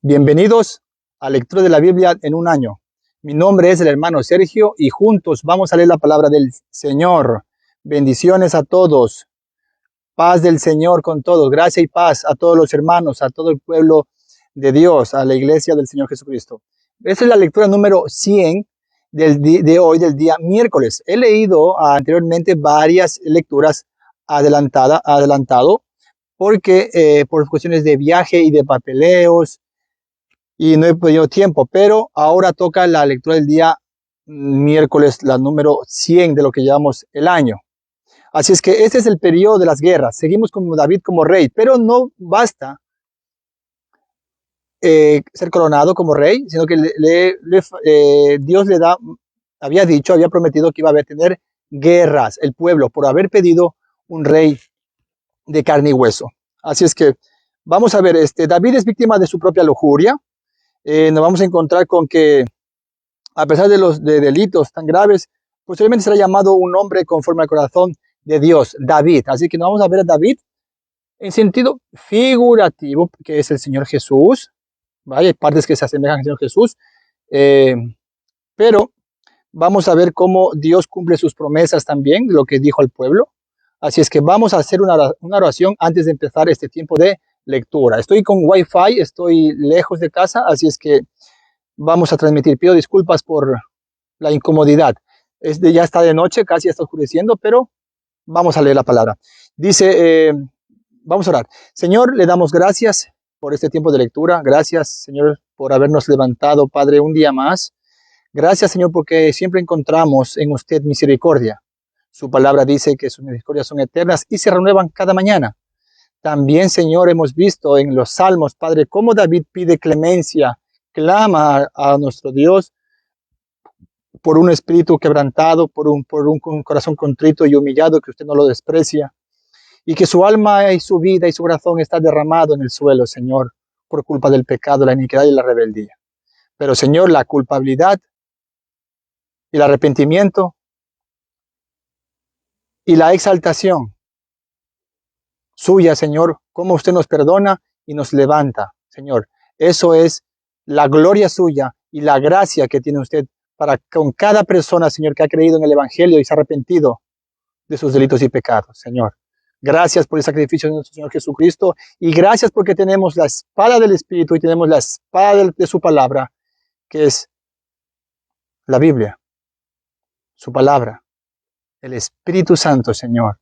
Bienvenidos a Lectura de la Biblia en un año. Mi nombre es el hermano Sergio y juntos vamos a leer la palabra del Señor. Bendiciones a todos. Paz del Señor con todos. Gracia y paz a todos los hermanos, a todo el pueblo de Dios, a la iglesia del Señor Jesucristo. Esta es la lectura número 100 de hoy, del día miércoles. He leído anteriormente varias lecturas adelantado porque por cuestiones de viaje y de papeleos, y no he podido tiempo, pero ahora toca la lectura del día miércoles, la número 100 de lo que llamamos el año. Así es que este es el periodo de las guerras. Seguimos con David como rey, pero no basta ser coronado como rey, sino que Dios había prometido que iba a tener guerras el pueblo por haber pedido un rey de carne y hueso. Así es que vamos a ver, David es víctima de su propia lujuria. Nos vamos a encontrar con que, a pesar de los delitos tan graves, posiblemente será llamado un hombre conforme al corazón de Dios, David. Así que nos vamos a ver a David en sentido figurativo, que es el Señor Jesús. ¿Vale? Hay partes que se asemejan al Señor Jesús, pero vamos a ver cómo Dios cumple sus promesas también, lo que dijo al pueblo. Así es que vamos a hacer una oración antes de empezar este tiempo de lectura. Estoy con Wi-Fi, estoy lejos de casa, así es que vamos a transmitir. Pido disculpas por la incomodidad. Ya está de noche, casi está oscureciendo, pero vamos a leer la palabra. Dice, vamos a orar. Señor, le damos gracias por este tiempo de lectura. Gracias, Señor, por habernos levantado, Padre, un día más. Gracias, Señor, porque siempre encontramos en usted misericordia. Su palabra dice que sus misericordias son eternas y se renuevan cada mañana. También, Señor, hemos visto en los salmos, Padre, cómo David pide clemencia, clama a nuestro Dios por un espíritu quebrantado, por un corazón contrito y humillado, que usted no lo desprecia, y que su alma y su vida y su corazón está derramado en el suelo, Señor, por culpa del pecado, la iniquidad y la rebeldía. Pero, Señor, la culpabilidad y el arrepentimiento y la exaltación suya, Señor, cómo usted nos perdona y nos levanta, Señor. Eso es la gloria suya y la gracia que tiene usted para con cada persona, Señor, que ha creído en el Evangelio y se ha arrepentido de sus delitos y pecados, Señor. Gracias por el sacrificio de nuestro Señor Jesucristo y gracias porque tenemos la espada del Espíritu y tenemos la espada de su palabra, que es la Biblia, su palabra, el Espíritu Santo, Señor.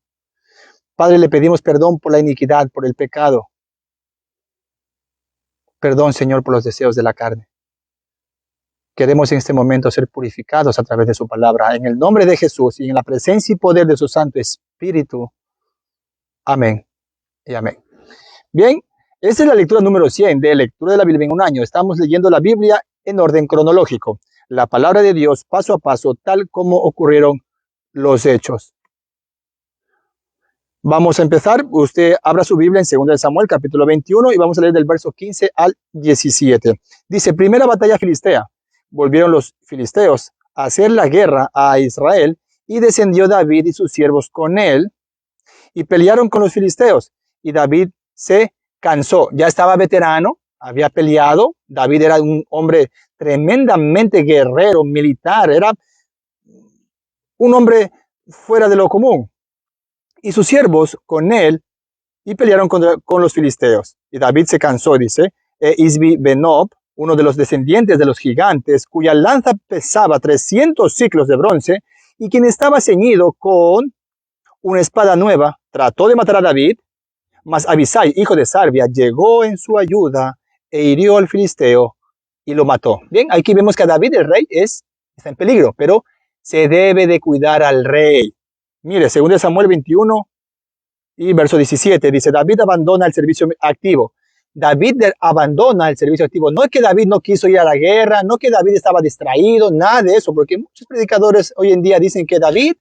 Padre, le pedimos perdón por la iniquidad, por el pecado. Perdón, Señor, por los deseos de la carne. Queremos en este momento ser purificados a través de su palabra. En el nombre de Jesús y en la presencia y poder de su Santo Espíritu. Amén y amén. Bien, esta es la lectura número 100 de Lectura de la Biblia en un año. Estamos leyendo la Biblia en orden cronológico. La palabra de Dios paso a paso, tal como ocurrieron los hechos. Vamos a empezar. Usted abra su Biblia en 2 de Samuel, capítulo 21, y vamos a leer del verso 15 al 17. Dice, primera batalla filistea. Volvieron los filisteos a hacer la guerra a Israel, y descendió David y sus siervos con él, y pelearon con los filisteos. Y David se cansó. Ya estaba veterano, había peleado. David era un hombre tremendamente guerrero, militar. Era un hombre fuera de lo común. Y sus siervos con él, y pelearon con los filisteos. Y David se cansó, dice, Isbi Benob, uno de los descendientes de los gigantes, cuya lanza pesaba 300 ciclos de bronce, y quien estaba ceñido con una espada nueva, trató de matar a David, mas Abisai, hijo de Sarbia, llegó en su ayuda e hirió al filisteo y lo mató. Bien, aquí vemos que David, el rey, está en peligro, pero se debe de cuidar al rey. Mire, 2 Samuel 21 y verso 17, dice, David abandona el servicio activo. David abandona el servicio activo. No es que David no quiso ir a la guerra, no que David estaba distraído, nada de eso, porque muchos predicadores hoy en día dicen que David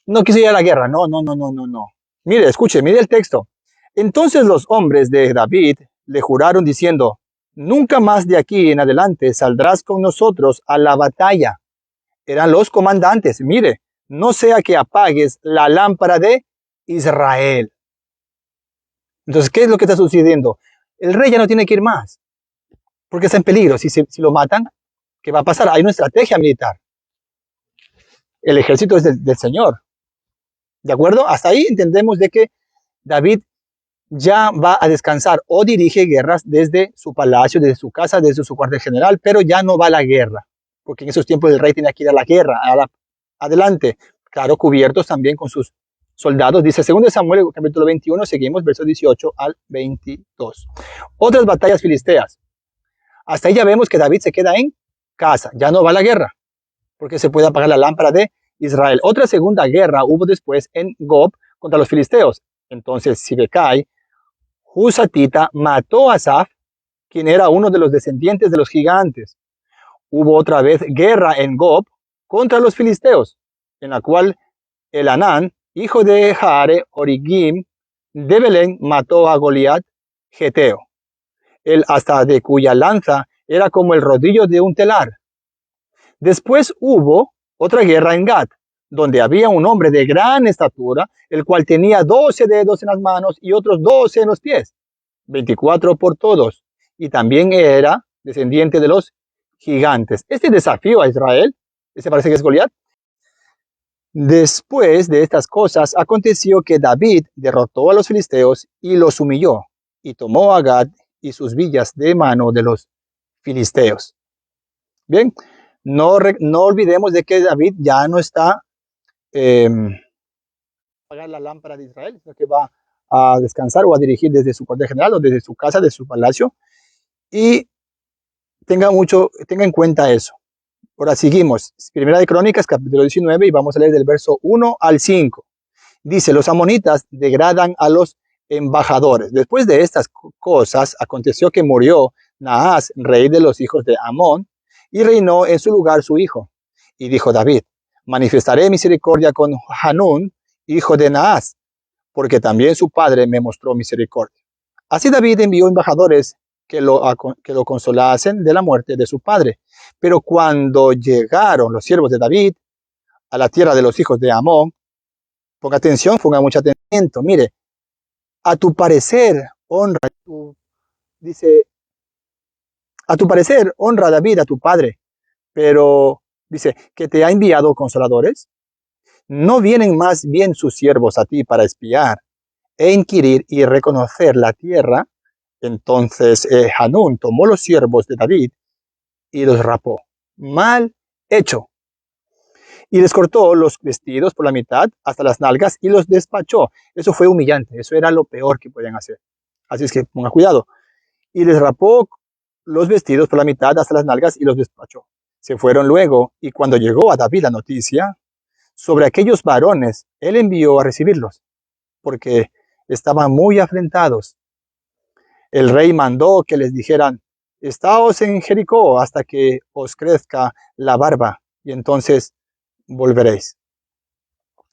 no quiso ir a la guerra. No. Mire, escuche, mire el texto. Entonces los hombres de David le juraron diciendo, nunca más de aquí en adelante saldrás con nosotros a la batalla. Eran los comandantes. Mire, no sea que apagues la lámpara de Israel. Entonces, ¿qué es lo que está sucediendo? El rey ya no tiene que ir más. porque está en peligro. Si lo matan, ¿qué va a pasar? Hay una estrategia militar. El ejército es del Señor. ¿De acuerdo? Hasta ahí entendemos de que David ya va a descansar o dirige guerras desde su palacio, desde su casa, desde su cuartel general, pero ya no va a la guerra, porque en esos tiempos el rey tenía que ir a la guerra, adelante, claro, cubiertos también con sus soldados. Dice 2 Samuel, capítulo 21, seguimos, versos 18 al 22. Otras batallas filisteas. Hasta ahí ya vemos que David se queda en casa, ya no va a la guerra, porque se puede apagar la lámpara de Israel. Otra segunda guerra hubo después en Gob contra los filisteos. Entonces Sibecai, Husatita, mató a Asaf, quien era uno de los descendientes de los gigantes. Hubo otra vez guerra en Gob contra los filisteos, en la cual Elanán, hijo de Jaare Origim de Belén, mató a Goliat Geteo, el hasta de cuya lanza era como el rodillo de un telar. Después hubo otra guerra en Gat, donde había un hombre de gran estatura, el cual tenía 12 dedos en las manos y otros 12 en los pies, 24 por todos, y también era descendiente de los gigantes. Este desafío a Israel, ese parece que es Goliat. Después de estas cosas, aconteció que David derrotó a los filisteos y los humilló, y tomó a Gad y sus villas de mano de los filisteos. Bien, no olvidemos de que David ya no está apagar la lámpara de Israel, sino que va a descansar o a dirigir desde su cuartel general o desde su casa, desde su palacio, y tenga en cuenta eso. Ahora seguimos, Primera de Crónicas, capítulo 19, y vamos a leer del verso 1 al 5. Dice, los amonitas degradan a los embajadores. Después de estas cosas, aconteció que murió Naas, rey de los hijos de Amón, y reinó en su lugar su hijo. Y dijo David, manifestaré misericordia con Hanún, hijo de Naas, porque también su padre me mostró misericordia. Así David envió embajadores que lo consolasen de la muerte de su padre. Pero cuando llegaron los siervos de David a la tierra de los hijos de Amón, ponga atención, ponga mucho atento, mire, a tu parecer honra, dice, a tu parecer honra David a tu padre, pero dice, que te ha enviado consoladores. ¿No vienen más bien sus siervos a ti para espiar e inquirir y reconocer la tierra? Entonces Hanún tomó los siervos de David y los rapó. Mal hecho. Y les cortó los vestidos por la mitad hasta las nalgas y los despachó. Eso fue humillante, eso era lo peor que podían hacer. Así es que ponga cuidado. Y les rapó los vestidos por la mitad hasta las nalgas y los despachó. Se fueron luego, y cuando llegó a David la noticia sobre aquellos varones, él envió a recibirlos, porque estaban muy afrentados. El rey mandó que les dijeran, estáos en Jericó hasta que os crezca la barba, y entonces volveréis.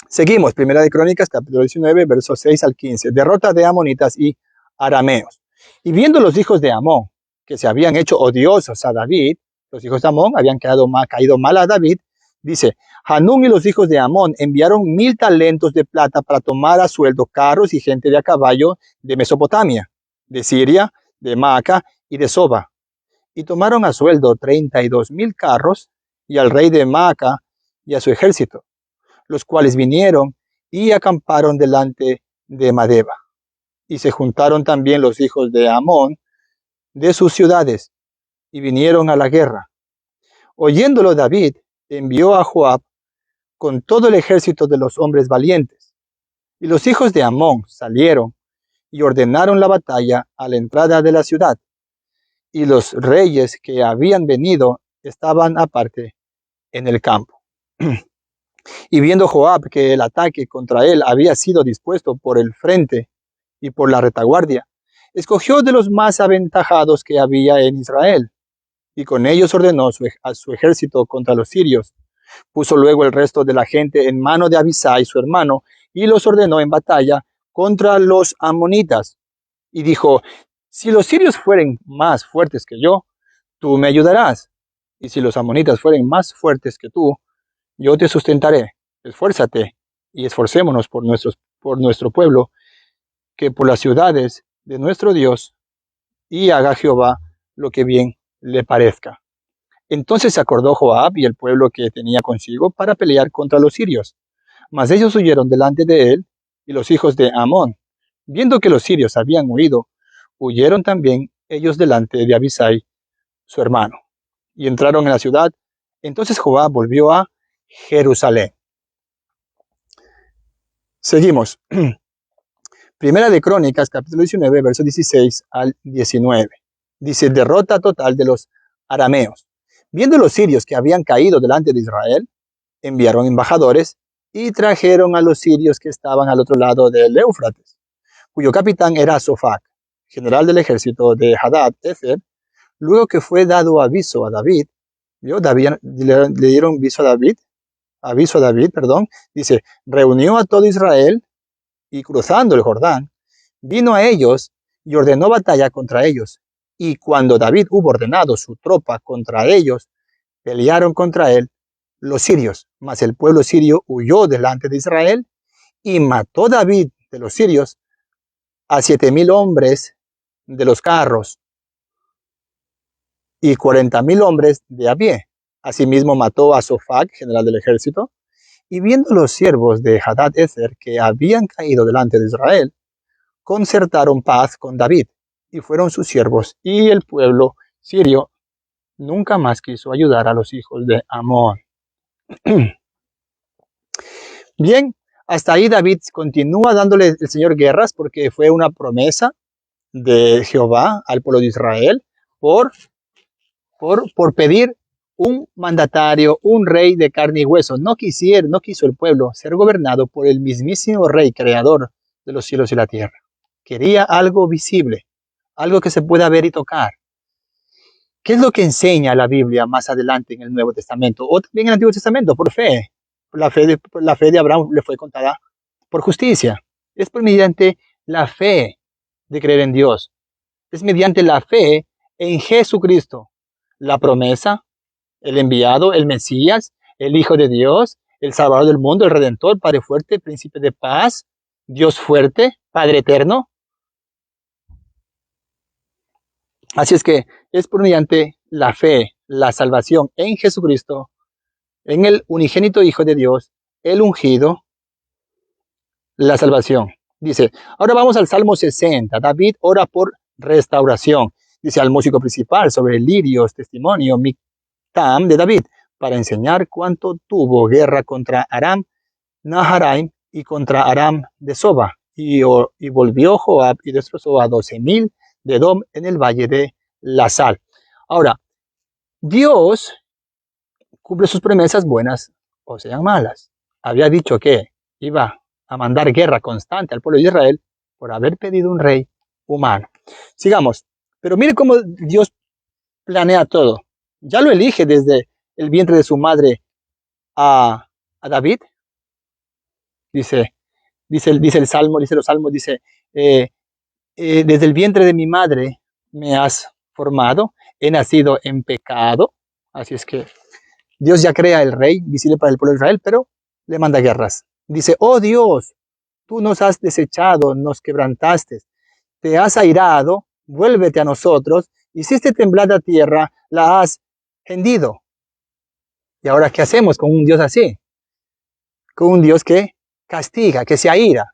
Seguimos, Primera de Crónicas, capítulo 19, versos 6 al 15. Derrota de amonitas y arameos. Y viendo los hijos de Amón, que se habían hecho odiosos a David, los hijos de Amón habían caído mal a David, dice, Hanún y los hijos de Amón enviaron 1000 talentos de plata para tomar a sueldo carros y gente de a caballo de Mesopotamia, de Siria, de Maaca y de Soba. Y tomaron a sueldo 32,000 carros y al rey de Maaca y a su ejército, los cuales vinieron y acamparon delante de Madeba. Y se juntaron también los hijos de Amón de sus ciudades y vinieron a la guerra. Oyéndolo David, envió a Joab con todo el ejército de los hombres valientes. Y los hijos de Amón salieron y ordenaron la batalla a la entrada de la ciudad. Y los reyes que habían venido estaban aparte en el campo. Y viendo Joab que el ataque contra él había sido dispuesto por el frente y por la retaguardia, escogió de los más aventajados que había en Israel, y con ellos ordenó a su ejército contra los sirios. Puso luego el resto de la gente en mano de Abisai, su hermano, y los ordenó en batalla contra los amonitas. Y dijo, si los sirios fueren más fuertes que yo, tú me ayudarás. Y si los amonitas fueren más fuertes que tú, yo te sustentaré. Esfuérzate y esforcémonos por nuestro pueblo, que por las ciudades de nuestro Dios, y haga Jehová lo que bien le parezca. Entonces se acordó Joab y el pueblo que tenía consigo para pelear contra los sirios. Mas ellos huyeron delante de él, y los hijos de Amón, viendo que los sirios habían huido, huyeron también ellos delante de Abisai, su hermano, y entraron en la ciudad. Entonces Joab volvió a Jerusalén. Seguimos. Primera de Crónicas, capítulo 19, versos 16 al 19. Dice, derrota total de los arameos. Viendo los sirios que habían caído delante de Israel, enviaron embajadores y trajeron a los sirios que estaban al otro lado del Éufrates, cuyo capitán era Sofac, general del ejército de Hadad Ezer. Luego que fue dado aviso a David, ¿vio? Le dieron aviso a David, dice, reunió a todo Israel y cruzando el Jordán, vino a ellos y ordenó batalla contra ellos. Y cuando David hubo ordenado su tropa contra ellos, pelearon contra él los sirios, mas el pueblo sirio huyó delante de Israel y mató David de los sirios a 7,000 hombres de los carros y 40,000 hombres de a pie. Asimismo mató a Sofac, general del ejército, y viendo los siervos de Hadad Ezer que habían caído delante de Israel, concertaron paz con David, y fueron sus siervos, y el pueblo sirio nunca más quiso ayudar a los hijos de Amón. Bien, hasta ahí David continúa dándole el Señor guerras porque fue una promesa de Jehová al pueblo de Israel por pedir un mandatario, un rey de carne y hueso. No quiso el pueblo ser gobernado por el mismísimo rey creador de los cielos y la tierra. Quería algo visible, algo que se pueda ver y tocar. ¿Qué es lo que enseña la Biblia más adelante en el Nuevo Testamento? O también en el Antiguo Testamento, por fe. La fe de Abraham le fue contada por justicia. Es por mediante la fe de creer en Dios. Es mediante la fe en Jesucristo. La promesa, el enviado, el Mesías, el Hijo de Dios, el Salvador del mundo, el Redentor, Padre fuerte, Príncipe de paz, Dios fuerte, Padre eterno. Así es que es por mediante la fe, la salvación en Jesucristo, en el unigénito Hijo de Dios, el ungido, la salvación. Dice, ahora vamos al Salmo 60. David ora por restauración. Dice al músico principal sobre el lirios, testimonio, Mictam de David, para enseñar cuánto tuvo guerra contra Aram Naharaim y contra Aram de Soba. Y volvió Joab y destrozó a 12,000 de Edom en el valle de la Sal. Ahora, Dios cumple sus promesas buenas o sean malas. Había dicho que iba a mandar guerra constante al pueblo de Israel por haber pedido un rey humano. Sigamos. Pero mire cómo Dios planea todo. Ya lo elige desde el vientre de su madre a David. Dice el Salmo, dice los Salmos, dice, desde el vientre de mi madre me has formado, he nacido en pecado. Así es que Dios ya crea el rey visible para el pueblo de Israel, pero le manda guerras. Dice, oh Dios, tú nos has desechado, nos quebrantaste, te has airado, vuélvete a nosotros, hiciste temblar la tierra, la has hendido. ¿Y ahora qué hacemos con un Dios así? Con un Dios que castiga, que se aira.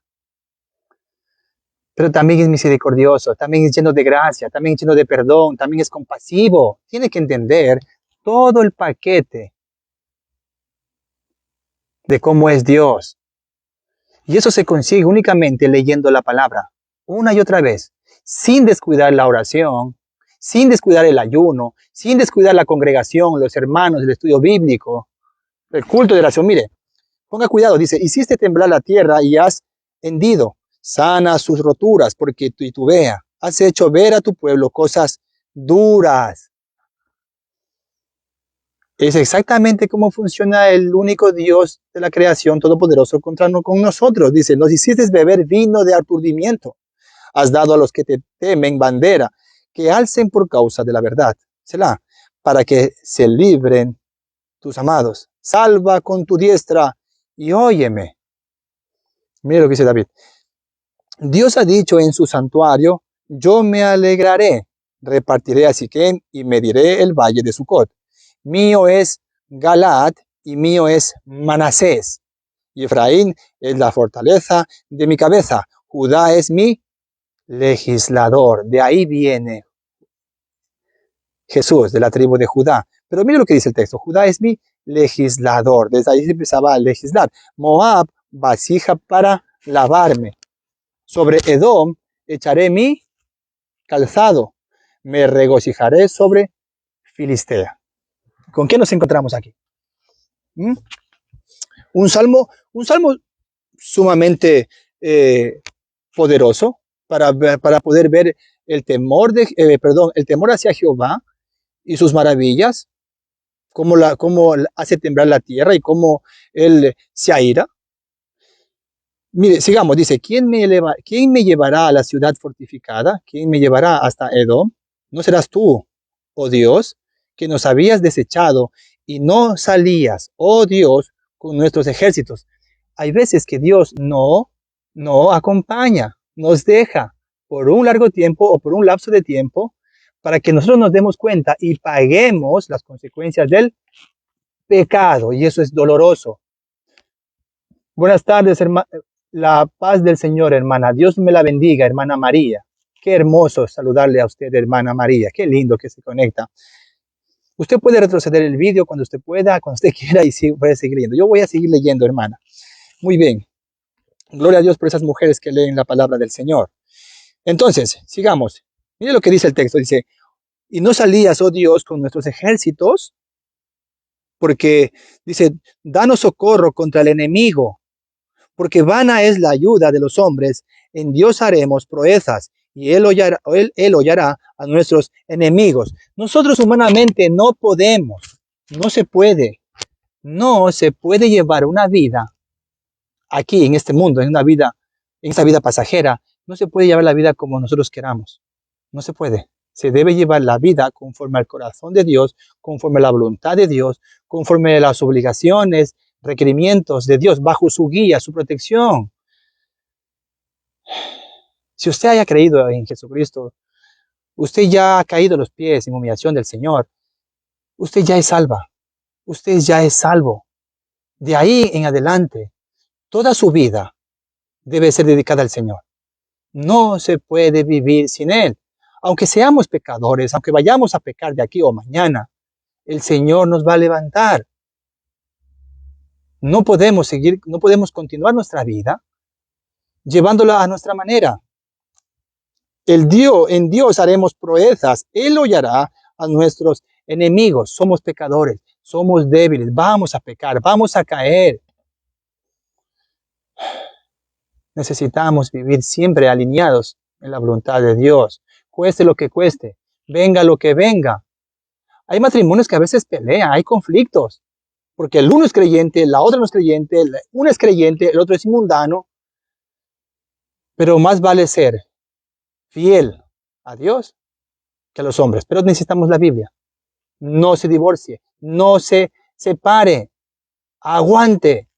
Pero también es misericordioso, también es lleno de gracia, también es lleno de perdón, también es compasivo. Tiene que entender todo el paquete de cómo es Dios. Y eso se consigue únicamente leyendo la palabra, una y otra vez, sin descuidar la oración, sin descuidar el ayuno, sin descuidar la congregación, los hermanos, el estudio bíblico, el culto de oración. Mire, ponga cuidado, dice, hiciste temblar la tierra y has hendido, sana sus roturas porque titubea, has hecho ver a tu pueblo cosas duras. Es exactamente cómo funciona el único Dios de la creación todopoderoso con nosotros. Dice, nos hiciste beber vino de aturdimiento. Has dado a los que te temen bandera, que alcen por causa de la verdad. Selah, para que se libren tus amados. Salva con tu diestra y óyeme. Mira lo que dice David. Dios ha dicho en su santuario, yo me alegraré. repartiré a Siquem y mediré el valle de Sucot. Mío es Galaad y mío es Manasés. Y Efraín es la fortaleza de mi cabeza. Judá es mi legislador. De ahí viene Jesús, de la tribu de Judá. Pero mire lo que dice el texto. Judá es mi legislador. Desde ahí se empezaba a legislar. Moab, vasija para lavarme. Sobre Edom echaré mi calzado. Me regocijaré sobre Filistea. ¿Con qué nos encontramos aquí? ¿Mm? Un salmo sumamente poderoso para poder ver el temor el temor hacia Jehová y sus maravillas, cómo hace temblar la tierra y cómo él se aira. Mire, sigamos, dice, ¿quién me llevará a la ciudad fortificada? ¿Quién me llevará hasta Edom? ¿No serás tú, oh Dios, que nos habías desechado y no salías, oh Dios, con nuestros ejércitos? Hay veces que Dios no acompaña, nos deja por un largo tiempo o por un lapso de tiempo para que nosotros nos demos cuenta y paguemos las consecuencias del pecado, y eso es doloroso. Buenas tardes, hermana. La paz del Señor, hermana. Dios me la bendiga, hermana María. Qué hermoso saludarle a usted, hermana María. Qué lindo que se conecta. Usted puede retroceder el vídeo cuando usted pueda, cuando usted quiera, y puede seguir leyendo. Yo voy a seguir leyendo, hermana. Muy bien. Gloria a Dios por esas mujeres que leen la palabra del Señor. Entonces, sigamos. Mire lo que dice el texto. Dice, y no salías, oh Dios, con nuestros ejércitos, porque dice, danos socorro contra el enemigo, porque vana es la ayuda de los hombres, en Dios haremos proezas, y él hollará a nuestros enemigos. Nosotros humanamente no podemos, no se puede llevar una vida aquí en este mundo, en esta vida pasajera, no se puede llevar la vida como nosotros queramos. No se puede. Se debe llevar la vida conforme al corazón de Dios, conforme a la voluntad de Dios, conforme a las obligaciones, requerimientos de Dios, bajo su guía, su protección. Si usted haya creído en Jesucristo, usted ya ha caído a los pies en humillación del Señor, usted ya es salva, usted ya es salvo. De ahí en adelante, toda su vida debe ser dedicada al Señor. No se puede vivir sin Él. Aunque seamos pecadores, aunque vayamos a pecar de aquí o mañana, el Señor nos va a levantar. No podemos continuar nuestra vida llevándola a nuestra manera. En Dios haremos proezas. Él hollará a nuestros enemigos. Somos pecadores, somos débiles, vamos a pecar, vamos a caer. Necesitamos vivir siempre alineados en la voluntad de Dios. Cueste lo que cueste, venga lo que venga. Hay matrimonios que a veces pelean, hay conflictos, porque el uno es creyente, la otra no es creyente, uno es creyente, el otro es mundano, pero más vale ser fiel a Dios que a los hombres. Pero necesitamos la Biblia. No se divorcie, no se separe, aguante.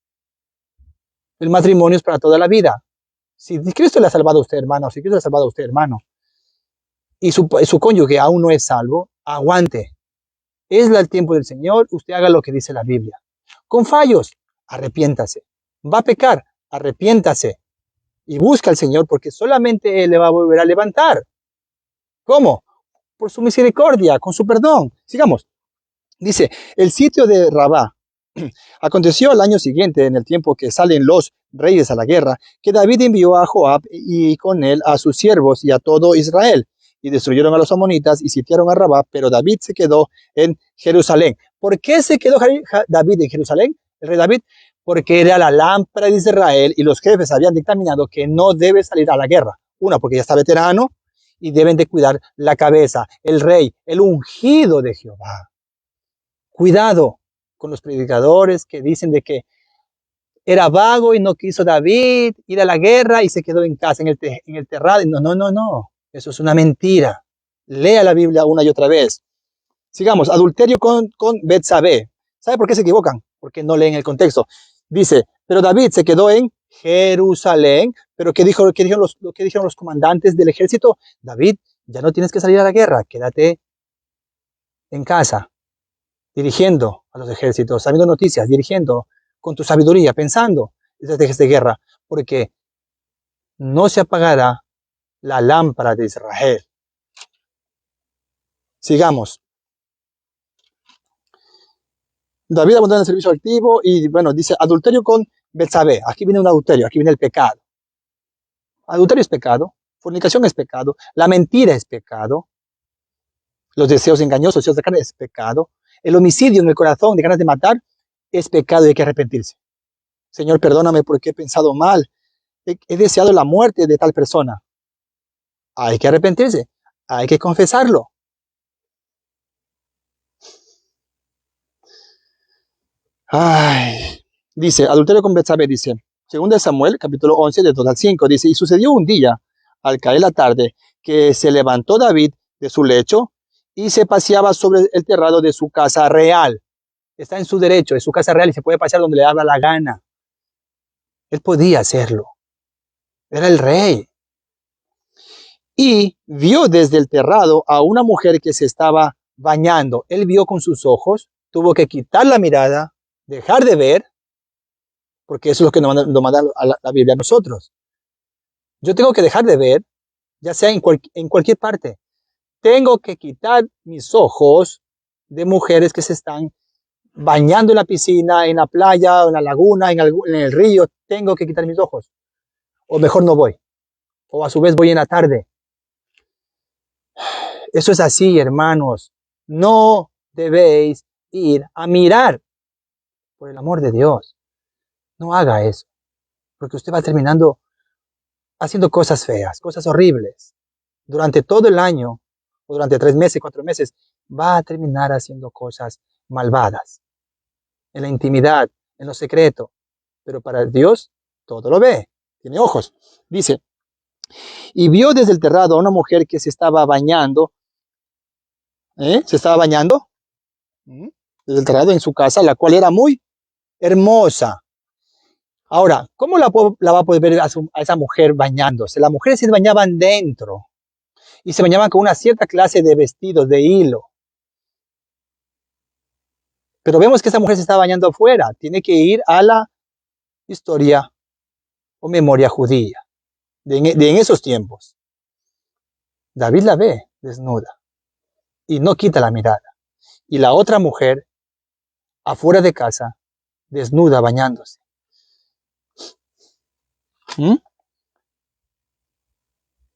El matrimonio es para toda la vida. Si Cristo le ha salvado a usted, hermano, si Cristo le ha salvado a usted, hermano, y su cónyuge aún no es salvo, aguante. Es el tiempo del Señor, usted haga lo que dice la Biblia. Con fallos, arrepiéntase. Va a pecar, arrepiéntase. Y busca al Señor porque solamente Él le va a volver a levantar. ¿Cómo? Por su misericordia, con su perdón. Sigamos. Dice, el sitio de Rabá. Aconteció al año siguiente, en el tiempo que salen los reyes a la guerra, que David envió a Joab y con él a sus siervos y a todo Israel, y destruyeron a los amonitas y sitiaron a Rabá, pero David se quedó en Jerusalén. ¿Por qué se quedó David en Jerusalén, el rey David? Porque era la lámpara de Israel y los jefes habían dictaminado que no debe salir a la guerra. Una, porque ya está veterano y deben de cuidar la cabeza, el rey, el ungido de Jehová. Cuidado con los predicadores que dicen de que era vago y no quiso David ir a la guerra y se quedó en casa, en el terrado. No. Eso es una mentira. Lea la Biblia una y otra vez. Sigamos. Adulterio con Betsabé. ¿Sabe por qué se equivocan? Porque no leen el contexto. Dice, pero David se quedó en Jerusalén. Pero ¿qué dijeron los comandantes del ejército? David ya no tienes que salir a la guerra, quédate en casa, dirigiendo a los ejércitos, sabiendo noticias, dirigiendo con tu sabiduría, pensando estrategias de guerra, porque no se apagará la lámpara de Israel. Sigamos. David abandona el servicio activo y, bueno, dice adulterio con Betsabé. Aquí viene un adulterio, aquí viene el pecado. Adulterio es pecado, fornicación es pecado, la mentira es pecado, los deseos engañosos, deseos de carne es pecado, el homicidio en el corazón de ganas de matar es pecado y hay que arrepentirse. Señor, perdóname porque he pensado mal, he deseado la muerte de tal persona. Hay que arrepentirse, hay que confesarlo. Ay, dice, adulterio con Betsabé, dice, según de Samuel, capítulo 11, de 2 al 5, dice, y sucedió un día, al caer la tarde, que se levantó David de su lecho y se paseaba sobre el terrado de su casa real. Está en su derecho, es su casa real y se puede pasear donde le da la gana. Él podía hacerlo. Era el rey. Y vio desde el terrado a una mujer que se estaba bañando. Él vio con sus ojos, tuvo que quitar la mirada, dejar de ver, porque eso es lo que nos manda a la Biblia a nosotros. Yo tengo que dejar de ver, ya sea en cualquier parte. Tengo que quitar mis ojos de mujeres que se están bañando en la piscina, en la playa, en la laguna, en el río. Tengo que quitar mis ojos. O mejor no voy. O a su vez voy en la tarde. Eso es así, hermanos. No debéis ir a mirar. Por el amor de Dios. No haga eso. Porque usted va terminando haciendo cosas feas, cosas horribles. Durante todo el año, o durante 3 meses, 4 meses, va a terminar haciendo cosas malvadas. En la intimidad, en lo secreto. Pero para Dios, todo lo ve. Tiene ojos. Dice, y vio desde el terrado a una mujer que se estaba bañando. Se estaba bañando. Desde el terrado en su casa, la cual era muy hermosa. Ahora, ¿cómo la va a poder ver a esa mujer bañándose? Las mujeres se bañaban dentro y se bañaban con una cierta clase de vestidos de hilo. Pero vemos que esa mujer se está bañando afuera. Tiene que ir a la historia o memoria judía de en esos tiempos. David la ve desnuda y no quita la mirada. Y la otra mujer, afuera de casa, desnuda, bañándose.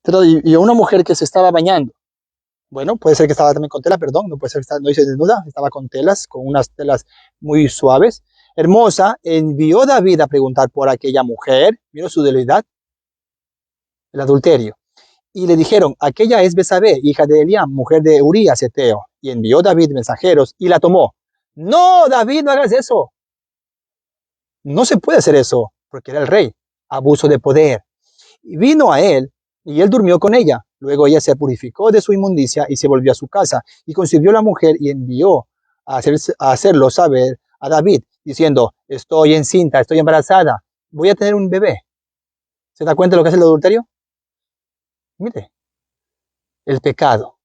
Pero, y una mujer que se estaba bañando. Bueno, puede ser que estaba también con tela, perdón, no puede ser que no dice desnuda, estaba con telas, con unas telas muy suaves. Hermosa, envió David a preguntar por aquella mujer, miró su debilidad, el adulterio. Y le dijeron, aquella es Betsabé, hija de Eliam, mujer de Urías Eteo. Y envió David mensajeros y la tomó. No, David, no hagas eso. No se puede hacer eso, porque era el rey. Abuso de poder. Y vino a él, y él durmió con ella. Luego ella se purificó de su inmundicia y se volvió a su casa. Y concibió la mujer y envió a hacerlo saber a David, diciendo, estoy encinta, estoy embarazada, voy a tener un bebé. ¿Se da cuenta de lo que es el adulterio? Mire, el pecado.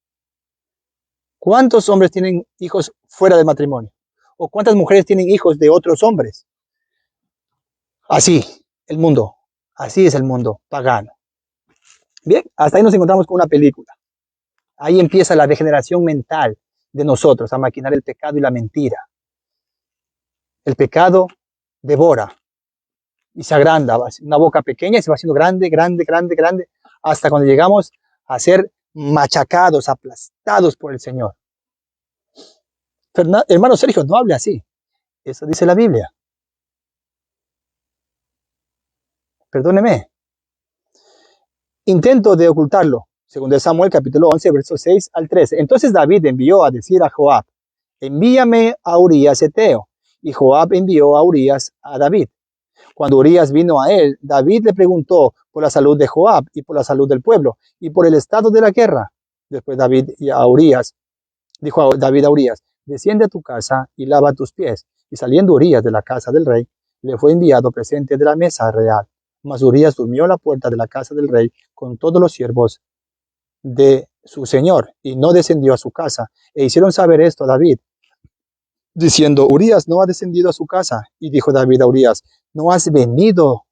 ¿Cuántos hombres tienen hijos fuera del matrimonio? ¿O cuántas mujeres tienen hijos de otros hombres? Así, el mundo. Así es el mundo pagano. Bien, hasta ahí nos encontramos con una película. Ahí empieza la degeneración mental de nosotros, a maquinar el pecado y la mentira. El pecado devora y se agranda, una boca pequeña y se va haciendo grande, grande, grande, grande, hasta cuando llegamos a ser machacados, aplastados por el Señor. Hermano Sergio, no hable así. Eso dice la Biblia. Perdóneme. Intento de ocultarlo. Según de Samuel, capítulo 11, versos 6 al 13. Entonces David envió a decir a Joab, envíame a Urías Eteo. Y Joab envió a Urías a David. Cuando Urías vino a él, David le preguntó por la salud de Joab y por la salud del pueblo y por el estado de la guerra. Después David a Urías, dijo a David a Urías, desciende a tu casa y lava tus pies. Y saliendo Urías de la casa del rey, le fue enviado presente de la mesa real. Mas Urías durmió a la puerta de la casa del rey con todos los siervos de su señor y no descendió a su casa. E hicieron saber esto a David, diciendo, Urías no ha descendido a su casa. Y dijo David a Urías, ¿no has venido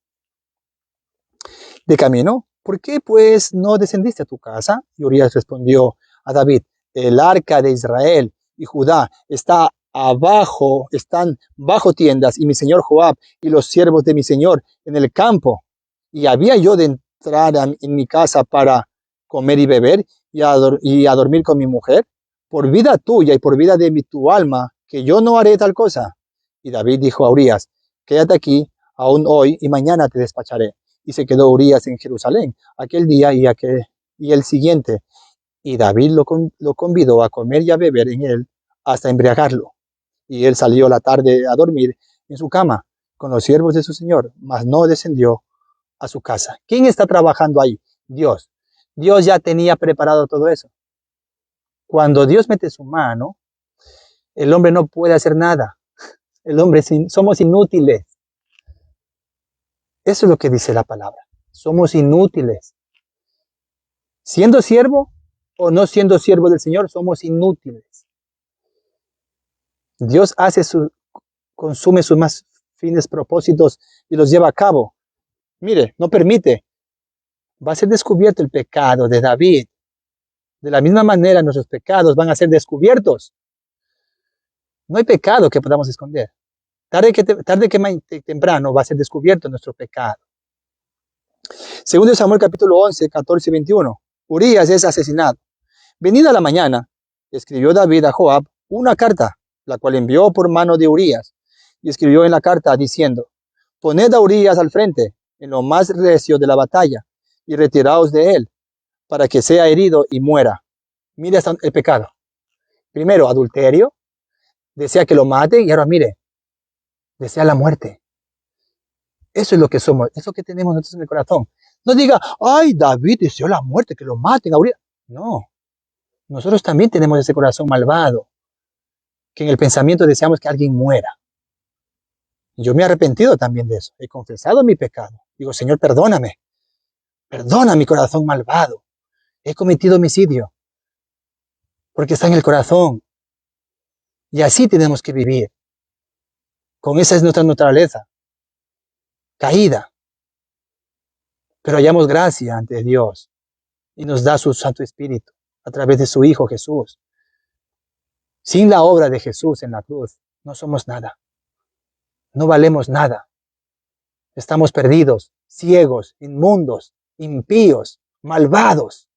de camino? ¿Por qué pues no descendiste a tu casa? Y Urías respondió a David, el arca de Israel y Judá está abajo, están bajo tiendas, y mi señor Joab y los siervos de mi señor en el campo. Y había yo de entrar en mi casa para comer y beber y a dormir con mi mujer, por vida tuya y por vida de tu alma, que yo no haré tal cosa. Y David dijo a Urías, quédate aquí aún hoy y mañana te despacharé. Y se quedó Urías en Jerusalén aquel día y el siguiente. Y David lo convidó a comer y a beber en él hasta embriagarlo. Y él salió la tarde a dormir en su cama con los siervos de su señor, mas no descendió a su casa. ¿Quién está trabajando ahí? Dios. Dios ya tenía preparado todo eso. Cuando Dios mete su mano, el hombre no puede hacer nada. El hombre, somos inútiles. Eso es lo que dice la palabra. Somos inútiles. Siendo siervo o no siendo siervo del Señor, somos inútiles. Dios consume sus más fines propósitos y los lleva a cabo. Mire, no permite. Va a ser descubierto el pecado de David. De la misma manera, nuestros pecados van a ser descubiertos. No hay pecado que podamos esconder. Tarde que temprano va a ser descubierto nuestro pecado. Segundo Samuel capítulo 11, 14 y 21. Urías es asesinado. Venida la mañana, escribió David a Joab una carta, la cual envió por mano de Urías, y escribió en la carta diciendo, poned a Urías al frente, en lo más recio de la batalla, y retiraos de él, para que sea herido y muera. Mire el pecado. Primero, adulterio, desea que lo maten, y ahora mire, desea la muerte. Eso es lo que somos, eso que tenemos nosotros en el corazón. No diga, ay, David deseó la muerte, que lo maten a Urías. No, nosotros también tenemos ese corazón malvado, que en el pensamiento deseamos que alguien muera. Yo me he arrepentido también de eso, he confesado mi pecado. Digo, Señor, perdóname, perdona mi corazón malvado. He cometido homicidio, porque está en el corazón. Y así tenemos que vivir. Con esa es nuestra naturaleza, caída. Pero hallamos gracia ante Dios y nos da su Santo Espíritu a través de su Hijo Jesús. Sin la obra de Jesús en la cruz, no somos nada. No valemos nada. Estamos perdidos, ciegos, inmundos, impíos, malvados.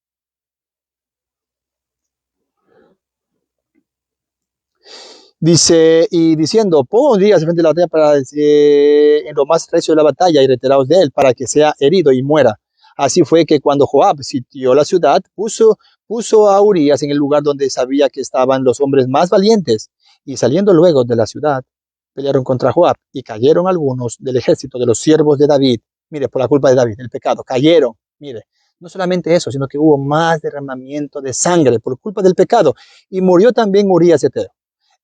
Dice, y diciendo, pon días frente de la batalla para en lo más recio de la batalla y retiraos de él para que sea herido y muera. Así fue que cuando Joab sitió la ciudad, puso a Urías en el lugar donde sabía que estaban los hombres más valientes, y saliendo luego de la ciudad, pelearon contra Joab, y cayeron algunos del ejército de los siervos de David. Mire, por la culpa de David, el pecado, cayeron. Mire, no solamente eso, sino que hubo más derramamiento de sangre por culpa del pecado, y murió también Urías Eteo.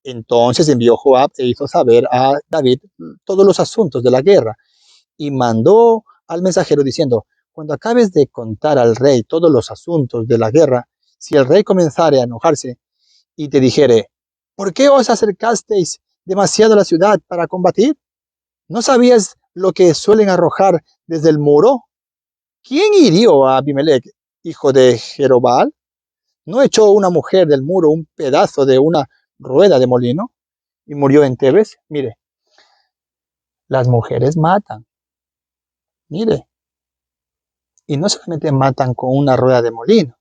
Entonces envió Joab e hizo saber a David todos los asuntos de la guerra, y mandó al mensajero diciendo, cuando acabes de contar al rey todos los asuntos de la guerra, si el rey comenzare a enojarse y te dijere, ¿por qué os acercasteis demasiado a la ciudad para combatir? ¿No sabías lo que suelen arrojar desde el muro? ¿Quién hirió a Abimelech, hijo de Jerobal? ¿No echó una mujer del muro un pedazo de una rueda de molino y murió en Tebes? Mire, las mujeres matan. Mire, y no solamente matan con una rueda de molino,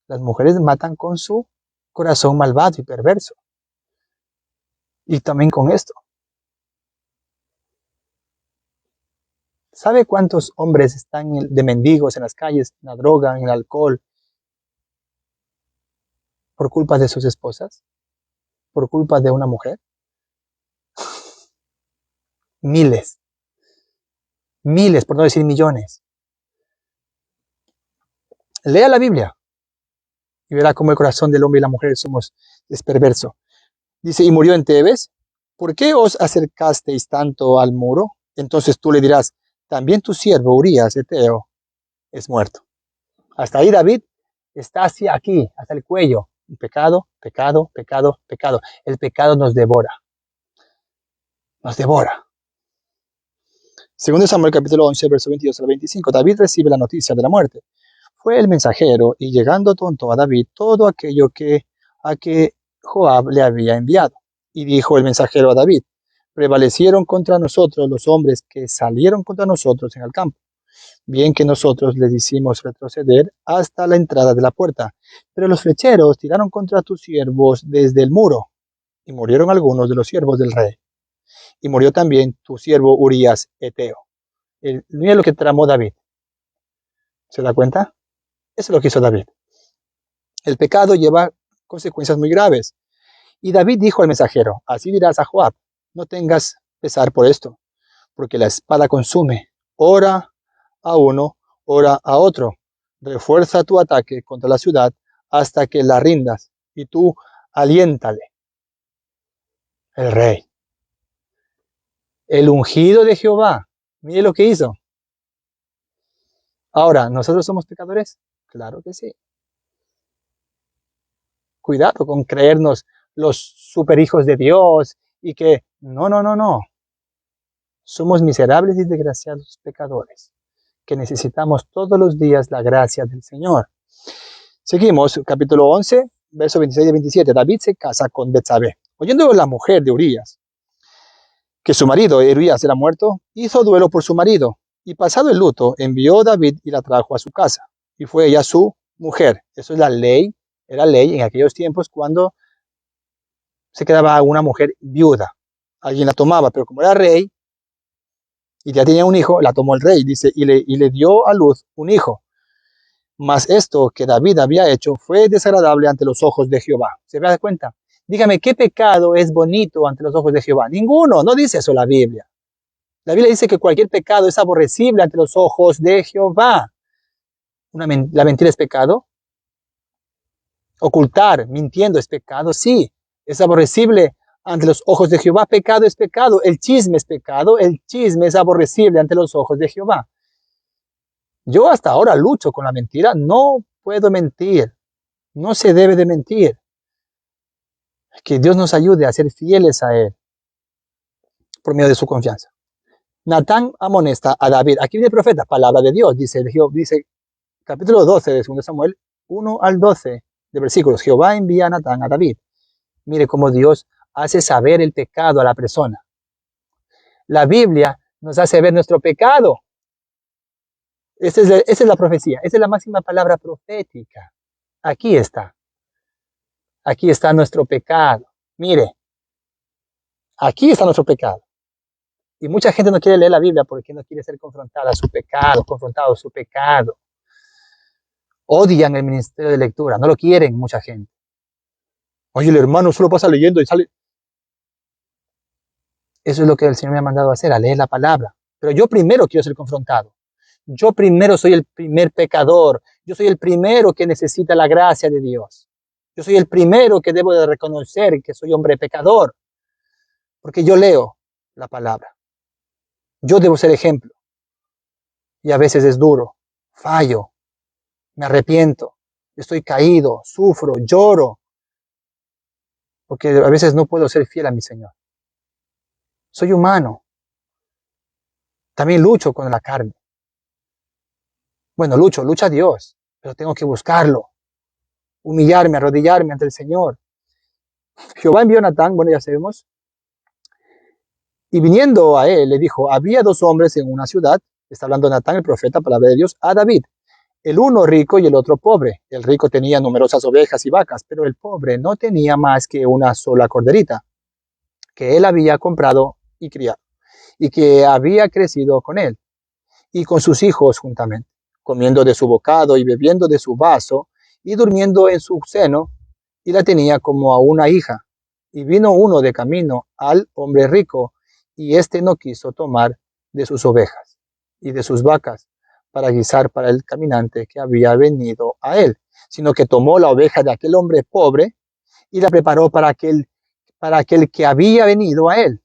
las mujeres matan con su corazón malvado y perverso. Y también con esto. ¿Sabe cuántos hombres están de mendigos en las calles, en la droga, en el alcohol, por culpa de sus esposas? ¿Por culpa de una mujer? Miles. Miles, por no decir millones. Lea la Biblia y verá cómo el corazón del hombre y la mujer es perverso. Dice, y murió en Tebes. ¿Por qué os acercasteis tanto al muro? Entonces tú le dirás, también tu siervo Urías Eteo es muerto. Hasta ahí David está así aquí, hasta el cuello. Pecado, pecado, pecado, pecado. El pecado nos devora. Nos devora. Segundo Samuel capítulo 11, verso 22 al 25. David recibe la noticia de la muerte. Fue el mensajero y llegando contó a David todo aquello a que Joab le había enviado. Y dijo el mensajero a David, prevalecieron contra nosotros los hombres que salieron contra nosotros en el campo. Bien que nosotros les hicimos retroceder hasta la entrada de la puerta, pero los flecheros tiraron contra tus siervos desde el muro, y murieron algunos de los siervos del rey. Y murió también tu siervo Urías Eteo. Mira lo que tramó David. ¿Se da cuenta? Eso es lo que hizo David. El pecado lleva consecuencias muy graves. Y David dijo al mensajero, así dirás a Joab, no tengas pesar por esto, porque la espada consume, ora a uno, ora a otro. Refuerza tu ataque contra la ciudad hasta que la rindas, y tú aliéntale. El rey. El ungido de Jehová. Mire lo que hizo. Ahora, ¿nosotros somos pecadores? Claro que sí. Cuidado con creernos los superhijos de Dios y que no. Somos miserables y desgraciados pecadores que necesitamos todos los días la gracia del Señor. Seguimos, capítulo 11, versos 26 y 27. David se casa con Betsabé. Oyendo la mujer de Urías que su marido Urías era muerto, hizo duelo por su marido, y pasado el luto, envió a David y la trajo a su casa, y fue ella su mujer. Eso es la ley, era ley en aquellos tiempos cuando se quedaba una mujer viuda. Alguien la tomaba, pero como era rey, y ya tenía un hijo, la tomó el rey, dice, y le dio a luz un hijo. Mas esto que David había hecho fue desagradable ante los ojos de Jehová. ¿Se da cuenta? Dígame, ¿qué pecado es bonito ante los ojos de Jehová? Ninguno, no dice eso la Biblia. La Biblia dice que cualquier pecado es aborrecible ante los ojos de Jehová. ¿La mentira es pecado? Ocultar, mintiendo es pecado, sí. Es aborrecible ante los ojos de Jehová. Pecado es pecado. El chisme es pecado. El chisme es aborrecible ante los ojos de Jehová. Yo hasta ahora lucho con la mentira. No puedo mentir. No se debe de mentir. Que Dios nos ayude a ser fieles a Él por medio de su confianza. Natán amonesta a David. Aquí viene el profeta, palabra de Dios. Dice capítulo 12 de 2 Samuel, 1 al 12 de versículos. Jehová envía a Natán a David. Mire cómo Dios hace saber el pecado a la persona. La Biblia nos hace ver nuestro pecado. Esa es la profecía. Esa es la máxima palabra profética. Aquí está. Aquí está nuestro pecado. Mire, aquí está nuestro pecado. Y mucha gente no quiere leer la Biblia porque no quiere ser confrontado a su pecado. Odian el ministerio de lectura, no lo quieren mucha gente. Oye, el hermano solo pasa leyendo y sale. Eso es lo que el Señor me ha mandado a hacer, a leer la palabra. Pero yo primero quiero ser confrontado. Yo primero soy el primer pecador. Yo soy el primero que necesita la gracia de Dios. Yo soy el primero que debo de reconocer que soy hombre pecador. Porque yo leo la palabra. Yo debo ser ejemplo. Y a veces es duro. Fallo. Me arrepiento. Estoy caído. Sufro. Lloro. Porque a veces no puedo ser fiel a mi Señor. Soy humano. También lucho con la carne. Bueno, lucha a Dios, pero tengo que buscarlo. Humillarme, arrodillarme ante el Señor. Jehová envió a Natán, bueno, ya sabemos. Y viniendo a él, le dijo, había dos hombres en una ciudad, está hablando Natán, el profeta, palabra de Dios, a David. El uno rico y el otro pobre. El rico tenía numerosas ovejas y vacas, pero el pobre no tenía más que una sola corderita, que él había comprado y criado, y que había crecido con él, y con sus hijos juntamente, comiendo de su bocado y bebiendo de su vaso, y durmiendo en su seno, y la tenía como a una hija. Y vino uno de camino al hombre rico, y éste no quiso tomar de sus ovejas y de sus vacas para guisar para el caminante que había venido a él, sino que tomó la oveja de aquel hombre pobre y la preparó para aquel que había venido a él.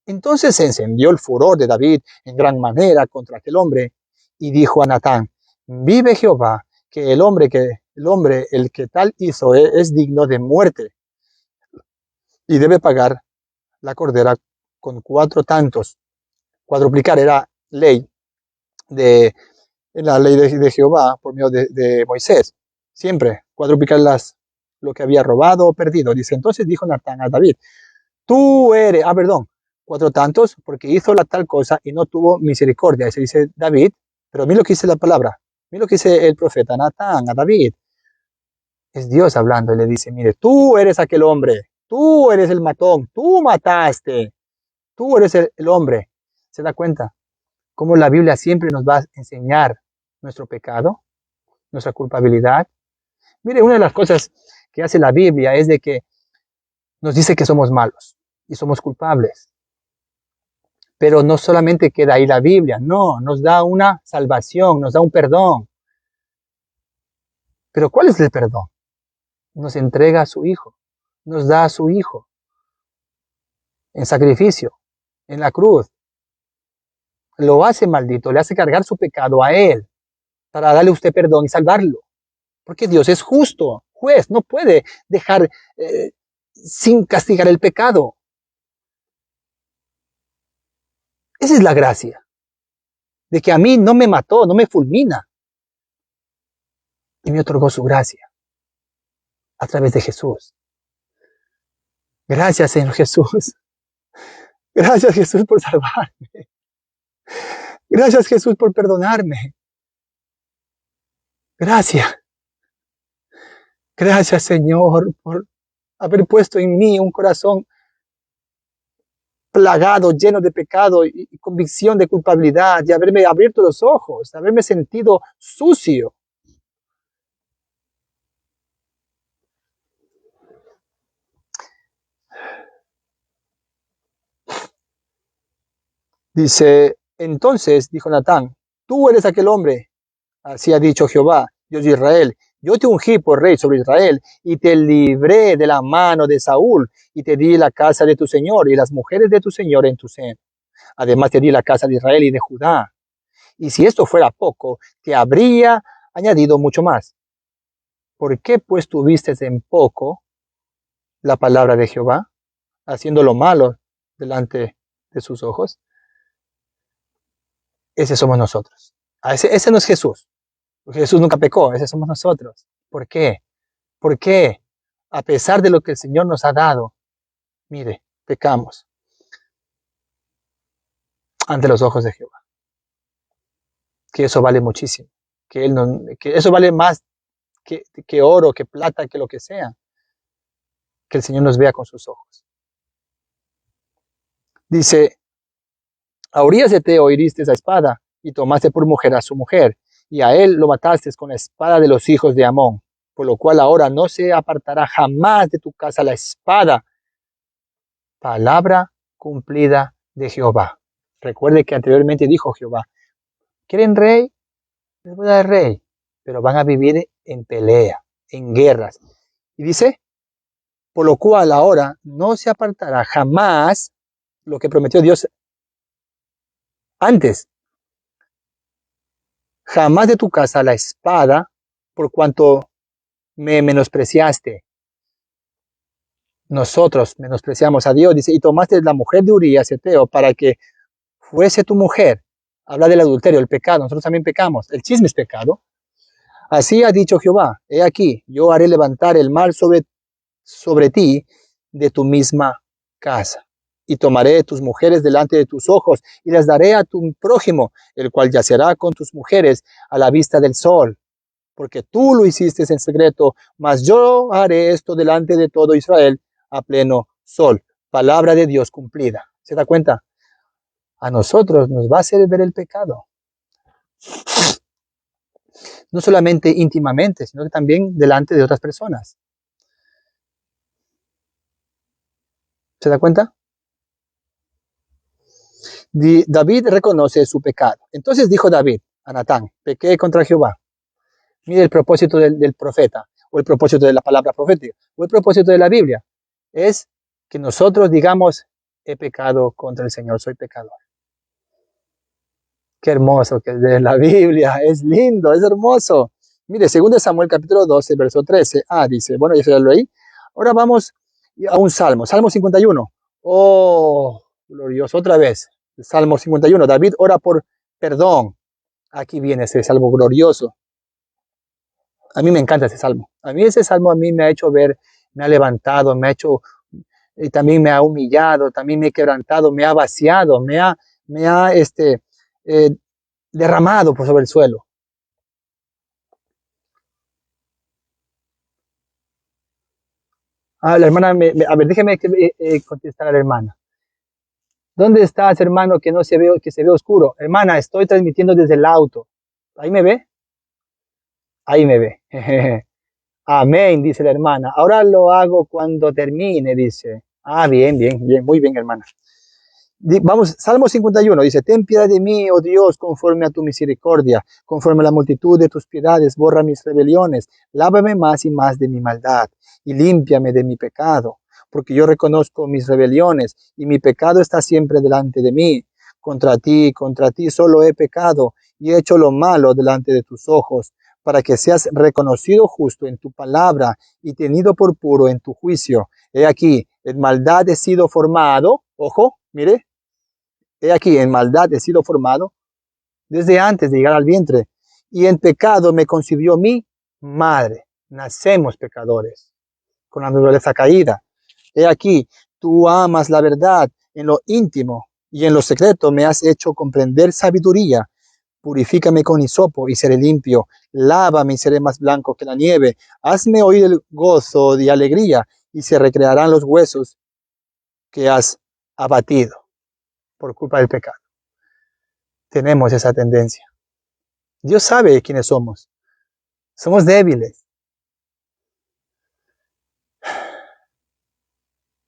Entonces se encendió el furor de David en gran manera contra aquel hombre y dijo a Natán, vive Jehová, que el hombre que el hombre, el que tal hizo, es digno de muerte y debe pagar la cordera con 4 tantos. Cuadruplicar era ley en la ley de Jehová por medio de Moisés. Siempre cuadruplicar lo que había robado o perdido. Dice, entonces dijo Natán a David, tú eres, perdón, 4 tantos porque hizo la tal cosa y no tuvo misericordia. Y se dice David, pero mira lo que dice la palabra, mira lo que dice el profeta Natán a David. Es Dios hablando y le dice, mire, tú eres aquel hombre, tú eres el matón, tú mataste, tú eres el hombre. ¿Se da cuenta? Cómo la Biblia siempre nos va a enseñar nuestro pecado, nuestra culpabilidad. Mire, una de las cosas que hace la Biblia es de que nos dice que somos malos y somos culpables. Pero no solamente queda ahí la Biblia, no, nos da una salvación, nos da un perdón. Pero ¿cuál es el perdón? Nos entrega a su Hijo, nos da a su Hijo en sacrificio, en la cruz. Lo hace maldito, le hace cargar su pecado a Él para darle a usted perdón y salvarlo. Porque Dios es justo, juez, no puede dejar sin castigar el pecado. Esa es la gracia, de que a mí no me mató, no me fulmina, y me otorgó su gracia a través de Jesús. Gracias, Señor Jesús. Gracias, Jesús, por salvarme. Gracias, Jesús, por perdonarme. Gracias. Gracias, Señor, por haber puesto en mí un corazón plagado, lleno de pecado y convicción de culpabilidad, de haberme abierto los ojos, de haberme sentido sucio. Dice, entonces, dijo Natán, tú eres aquel hombre, así ha dicho Jehová, Dios de Israel. Yo te ungí por rey sobre Israel y te libré de la mano de Saúl y te di la casa de tu señor y las mujeres de tu señor en tu seno. Además te di la casa de Israel y de Judá. Y si esto fuera poco, te habría añadido mucho más. ¿Por qué pues tuviste en poco la palabra de Jehová, haciendo lo malo delante de sus ojos? Ese somos nosotros. Ese no es Jesús. Jesús nunca pecó, ese somos nosotros. ¿Por qué? ¿Por qué? A pesar de lo que el Señor nos ha dado, mire, pecamos ante los ojos de Jehová. Que eso vale muchísimo. Que eso vale más que oro, que plata, que lo que sea. Que el Señor nos vea con sus ojos. Dice, a Urías Eteo hiriste esa espada y tomaste por mujer a su mujer, y a él lo mataste con la espada de los hijos de Amón, por lo cual ahora no se apartará jamás de tu casa la espada. Palabra cumplida de Jehová. Recuerde que anteriormente dijo Jehová, ¿quieren rey? Les voy a dar rey, pero van a vivir en pelea, en guerras. Y dice, por lo cual ahora no se apartará jamás lo que prometió Dios antes. Jamás de tu casa la espada, por cuanto me menospreciaste. Nosotros menospreciamos a Dios, dice, y tomaste la mujer de Urías Eteo para que fuese tu mujer. Habla del adulterio, el pecado. Nosotros también pecamos. El chisme es pecado. Así ha dicho Jehová, he aquí, yo haré levantar el mal sobre ti de tu misma casa. Y tomaré tus mujeres delante de tus ojos y las daré a tu prójimo, el cual yacerá con tus mujeres a la vista del sol. Porque tú lo hiciste en secreto, mas yo haré esto delante de todo Israel a pleno sol. Palabra de Dios cumplida. ¿Se da cuenta? A nosotros nos va a hacer ver el pecado. No solamente íntimamente, sino que también delante de otras personas. ¿Se da cuenta? David reconoce su pecado. Entonces dijo David a Natán, pequé contra Jehová. Mire el propósito del profeta, o el propósito de la palabra profética, o el propósito de la Biblia. Es que nosotros digamos, he pecado contra el Señor, soy pecador. Qué hermoso que es de la Biblia, es lindo, es hermoso. Mire, 2 Samuel capítulo 12, verso 13. Dice, bueno, ya lo leí. Ahora vamos a un salmo, Salmo 51. Oh, glorioso, otra vez. Salmo 51. David ora por perdón. Aquí viene ese salmo glorioso. A mí me encanta ese salmo. A mí ese salmo a mí me ha hecho ver, me ha levantado, me ha hecho, también me ha humillado, también me ha quebrantado, me ha vaciado, me ha eh, derramado por sobre el suelo. La hermana, a ver, déjeme contestar a la hermana. ¿Dónde estás, hermano, que no se ve, que se ve oscuro? Hermana, estoy transmitiendo desde el auto. ¿Ahí me ve? Ahí me ve. Amén, dice la hermana. Ahora lo hago cuando termine, dice. Bien, bien, bien, muy bien, hermana. Vamos, Salmo 51, dice, ten piedad de mí, oh Dios, conforme a tu misericordia, conforme a la multitud de tus piedades, borra mis rebeliones, lávame más y más de mi maldad, y límpiame de mi pecado, porque yo reconozco mis rebeliones, y mi pecado está siempre delante de mí. Contra ti solo he pecado, y he hecho lo malo delante de tus ojos, para que seas reconocido justo en tu palabra, y tenido por puro en tu juicio. He aquí, en maldad he sido formado, ojo, mire, he aquí, en maldad he sido formado desde antes de llegar al vientre, y en pecado me concibió mi madre. Nacemos pecadores, con la naturaleza caída. He aquí, tú amas la verdad en lo íntimo, y en lo secreto me has hecho comprender sabiduría. Purifícame con hisopo y seré limpio. Lávame y seré más blanco que la nieve. Hazme oír el gozo de alegría, y se recrearán los huesos que has abatido por culpa del pecado. Tenemos esa tendencia. Dios sabe quiénes somos. Somos débiles.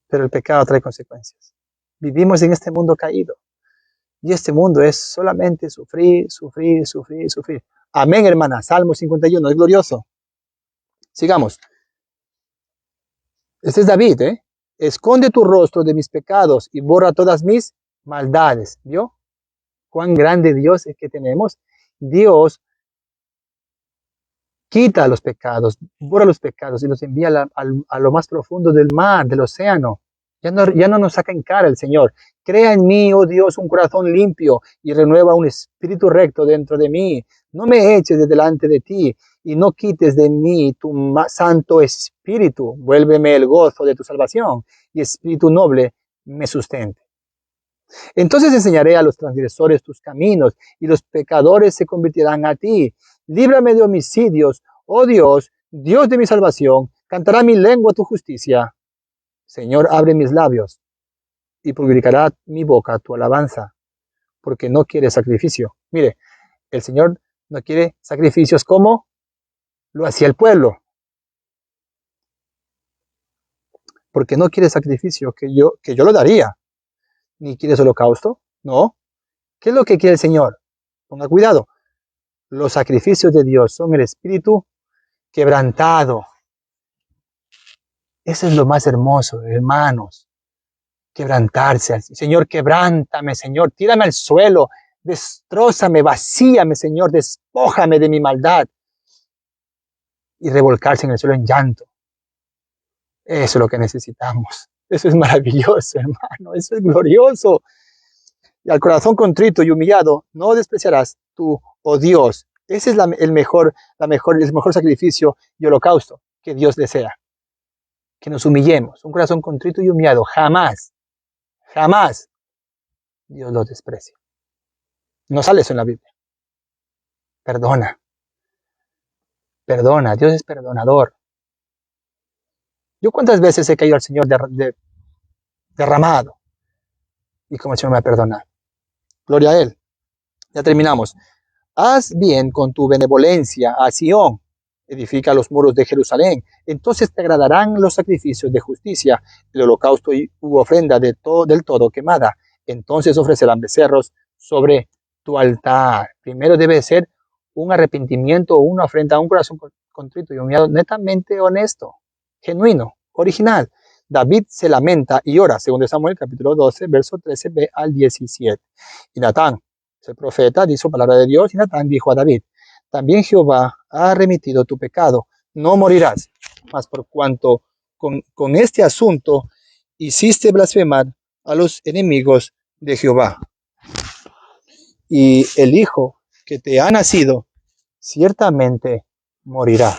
Pero el pecado trae consecuencias. Vivimos en este mundo caído. Y este mundo es solamente sufrir, sufrir, sufrir, sufrir. Amén, hermana. Salmo 51, es glorioso. Sigamos. Este es David, ¿eh? Esconde tu rostro de mis pecados y borra todas mis maldades. ¿Vio? Cuán grande Dios es que tenemos. Dios quita los pecados, borra los pecados y los envía a lo más profundo del mar, del océano. Ya no nos saca en cara el Señor. Crea en mí, oh Dios, un corazón limpio y renueva un espíritu recto dentro de mí. No me eches de delante de ti y no quites de mí tu santo espíritu. Vuélveme el gozo de tu salvación y espíritu noble me sustente. Entonces enseñaré a los transgresores tus caminos y los pecadores se convertirán a ti. Líbrame de homicidios, oh Dios, Dios de mi salvación, cantará mi lengua tu justicia. Señor, abre mis labios y publicará mi boca tu alabanza, porque no quiere sacrificio. Mire, el Señor no quiere sacrificios como lo hacía el pueblo, porque no quiere sacrificio que yo lo daría. Ni quieres holocausto, no. ¿Qué es lo que quiere el Señor? Ponga cuidado. Los sacrificios de Dios son el espíritu quebrantado. Eso es lo más hermoso, hermanos. Quebrantarse. Señor, quebrántame, Señor. Tírame al suelo. Destrózame, vacíame, Señor. Despójame de mi maldad. Y revolcarse en el suelo en llanto. Eso es lo que necesitamos. Eso es maravilloso, hermano. Eso es glorioso. Y al corazón contrito y humillado no despreciarás tú, oh Dios. Ese es el mejor sacrificio y holocausto que Dios desea. Que nos humillemos. Un corazón contrito y humillado. Jamás, jamás Dios lo desprecia. No sale eso en la Biblia. Perdona. Perdona. Dios es perdonador. Yo cuántas veces he caído al Señor derramado. Y como el Señor me ha perdonado. Gloria a Él. Ya terminamos. Haz bien con tu benevolencia a Sión, edifica los muros de Jerusalén. Entonces te agradarán los sacrificios de justicia, el holocausto u ofrenda del todo quemada. Entonces ofrecerán becerros sobre tu altar. Primero debe ser un arrepentimiento o una ofrenda a un corazón contrito y humillado, netamente honesto, genuino, original. David se lamenta y ora, según Samuel capítulo 12, verso 13b al 17. Y Natán, el profeta, dijo palabra de Dios, y Natán dijo a David, también Jehová ha remitido tu pecado, no morirás. Mas por cuanto con este asunto hiciste blasfemar a los enemigos de Jehová, y el hijo que te ha nacido ciertamente morirá.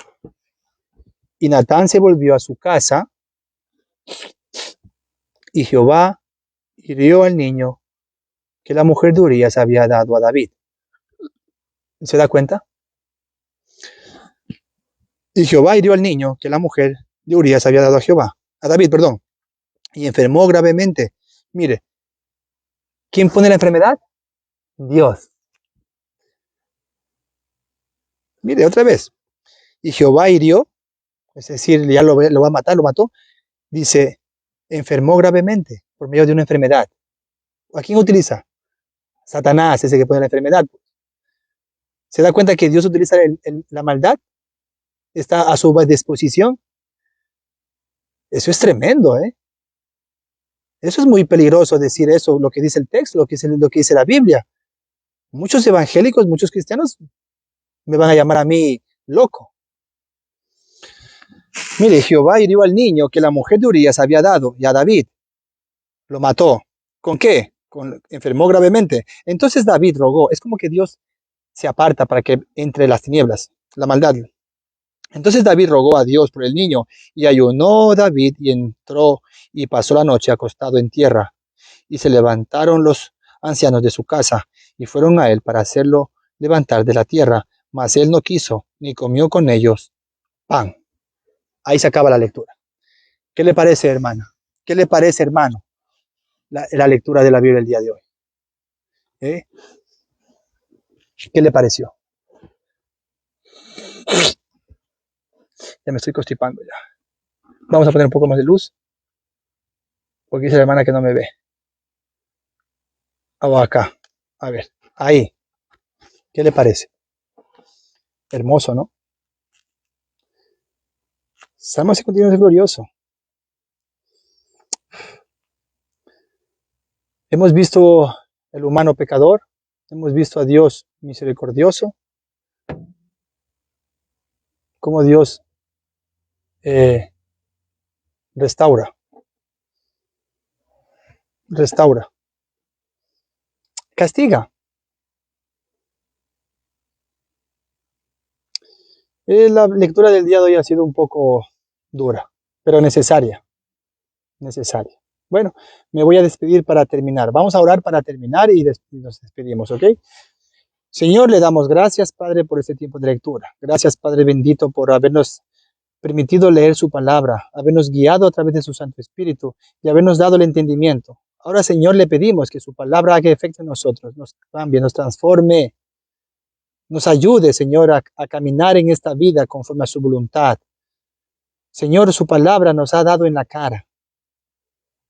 Y Natán se volvió a su casa, y Jehová hirió al niño que la mujer de Urías había dado a David. ¿Se da cuenta? Y Jehová hirió al niño que la mujer de Urías había dado a David, perdón, y enfermó gravemente. Mire, ¿quién pone la enfermedad? Dios. Mire, otra vez. Y Jehová hirió, es decir, ya lo va a matar, lo mató. Dice, enfermó gravemente por medio de una enfermedad. ¿A quién utiliza? Satanás, ese que pone la enfermedad. ¿Se da cuenta que Dios utiliza la maldad? Está a su disposición. Eso es tremendo, ¿eh? Eso es muy peligroso decir eso, lo que dice el texto, lo que dice la Biblia. Muchos evangélicos, muchos cristianos me van a llamar a mí loco. Mire, Jehová hirió al niño que la mujer de Urías había dado y a David lo mató. ¿Con qué? Enfermó gravemente. Entonces David rogó. Es como que Dios se aparta para que entre las tinieblas, la maldad. Entonces David rogó a Dios por el niño, y ayunó David y entró y pasó la noche acostado en tierra. Y se levantaron los ancianos de su casa y fueron a él para hacerlo levantar de la tierra, mas él no quiso ni comió con ellos pan. Ahí se acaba la lectura. ¿Qué le parece, hermana? ¿Qué le parece, hermano, la lectura de la Biblia el día de hoy? ¿Eh? ¿Qué le pareció? Ya me estoy constipando ya. Vamos a poner un poco más de luz, porque dice la hermana que no me ve. Vamos acá. A ver, ahí. ¿Qué le parece? Hermoso, ¿no? Salmo 51 es glorioso. Hemos visto el humano pecador, hemos visto a Dios misericordioso, cómo Dios restaura, castiga. La lectura del día de hoy ha sido un poco dura, pero necesaria. Bueno, me voy a despedir para terminar. Vamos a orar para terminar y nos despedimos, ¿ok? Señor, le damos gracias, Padre, por este tiempo de lectura. Gracias, Padre bendito, por habernos permitido leer su palabra, habernos guiado a través de su Santo Espíritu y habernos dado el entendimiento. Ahora, Señor, le pedimos que su palabra haga efecto en nosotros, nos cambie, nos transforme, nos ayude, Señor, a caminar en esta vida conforme a su voluntad. Señor, su palabra nos ha dado en la cara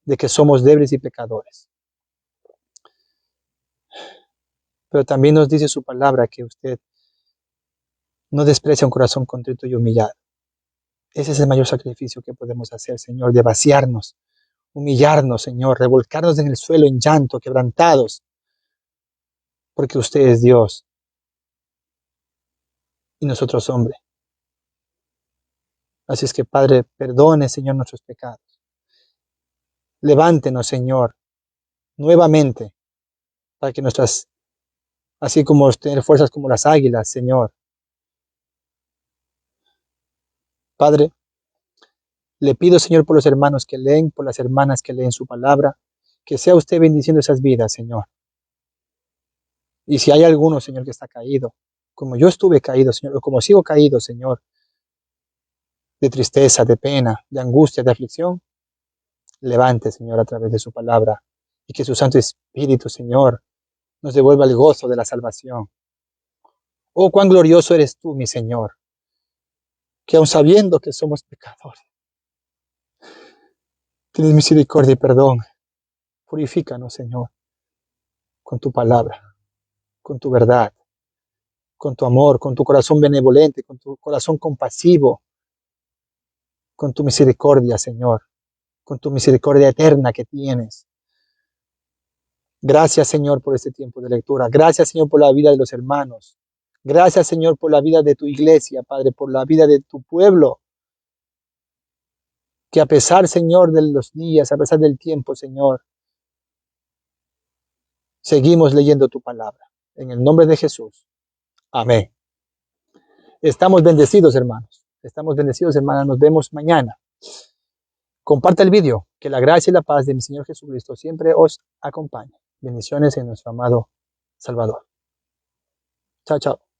de que somos débiles y pecadores. Pero también nos dice su palabra que usted no desprecia un corazón contrito y humillado. Ese es el mayor sacrificio que podemos hacer, Señor, de vaciarnos, humillarnos, Señor, revolcarnos en el suelo en llanto, quebrantados, porque usted es Dios y nosotros hombres. Así es que, Padre, perdone, Señor, nuestros pecados. Levántenos, Señor, nuevamente, para que así como tener fuerzas como las águilas, Señor. Padre, le pido, Señor, por los hermanos que leen, por las hermanas que leen su palabra, que sea usted bendiciendo esas vidas, Señor. Y si hay alguno, Señor, que está caído, como yo estuve caído, Señor, o como sigo caído, Señor, de tristeza, de pena, de angustia, de aflicción, levante, Señor, a través de su palabra, y que su Santo Espíritu, Señor, nos devuelva el gozo de la salvación. Oh, cuán glorioso eres tú, mi Señor, que aun sabiendo que somos pecadores, tienes misericordia y perdón. Purifícanos, Señor, con tu palabra, con tu verdad, con tu amor, con tu corazón benevolente, con tu corazón compasivo, con tu misericordia, Señor, con tu misericordia eterna que tienes. Gracias, Señor, por este tiempo de lectura. Gracias, Señor, por la vida de los hermanos. Gracias, Señor, por la vida de tu iglesia, Padre, por la vida de tu pueblo, que a pesar, Señor, de los días, a pesar del tiempo, Señor, seguimos leyendo tu palabra. En el nombre de Jesús. Amén. Estamos bendecidos, hermanos. Estamos bendecidos, hermanas. Nos vemos mañana. Comparta el vídeo. Que la gracia y la paz de mi Señor Jesucristo siempre os acompañe. Bendiciones en nuestro amado Salvador. Chao, chao.